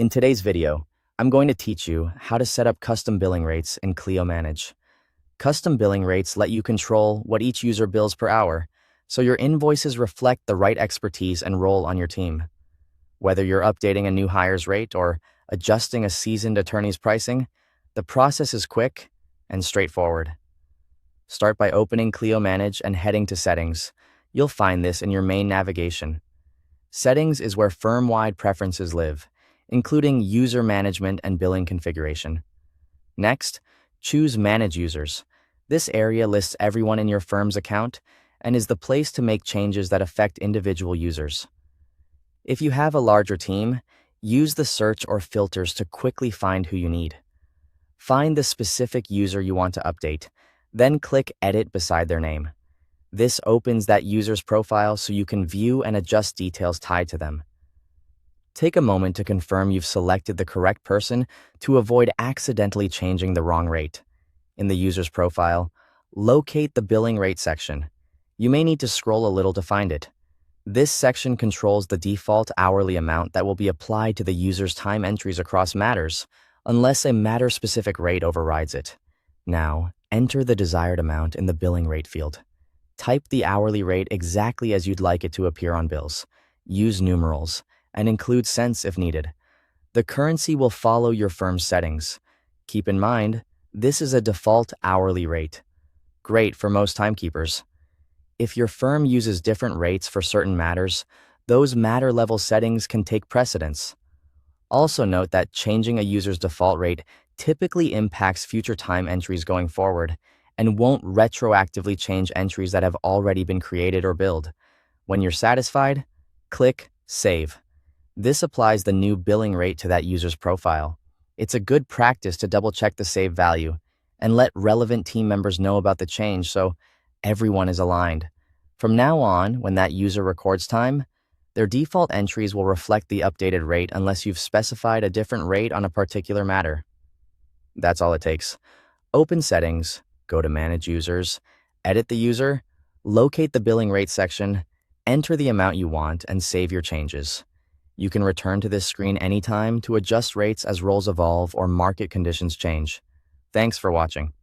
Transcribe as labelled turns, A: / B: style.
A: In today's video, I'm going to teach you how to set up custom billing rates in Clio Manage. Custom billing rates let you control what each user bills per hour, so your invoices reflect the right expertise and role on your team. Whether you're updating a new hire's rate or adjusting a seasoned attorney's pricing, the process is quick and straightforward. Start by opening Clio Manage and heading to Settings. You'll find this in your main navigation. Settings is where firm-wide preferences live, including user management and billing configuration. Next, choose Manage Users. This area lists everyone in your firm's account and is the place to make changes that affect individual users. If you have a larger team, use the search or filters to quickly find who you need. Find the specific user you want to update, then click Edit beside their name. This opens that user's profile so you can view and adjust details tied to them. Take a moment to confirm you've selected the correct person to avoid accidentally changing the wrong rate. In the user's profile, locate the billing rate section. You may need to scroll a little to find it. This section controls the default hourly amount that will be applied to the user's time entries across matters, unless a matter-specific rate overrides it. Now, enter the desired amount in the billing rate field. Type the hourly rate exactly as you'd like it to appear on bills. Use numerals, and include cents if needed. The currency will follow your firm's settings. Keep in mind, this is a default hourly rate. Great for most timekeepers. If your firm uses different rates for certain matters, those matter-level settings can take precedence. Also note that changing a user's default rate typically impacts future time entries going forward and won't retroactively change entries that have already been created or billed. When you're satisfied, click Save. This applies the new billing rate to that user's profile. It's a good practice to double-check the saved value and let relevant team members know about the change so everyone is aligned. From now on, when that user records time, their default entries will reflect the updated rate unless you've specified a different rate on a particular matter. That's all it takes. Open Settings, go to Manage Users, edit the user, locate the billing rate section, enter the amount you want, and save your changes. You can return to this screen anytime to adjust rates as roles evolve or market conditions change. Thanks for watching.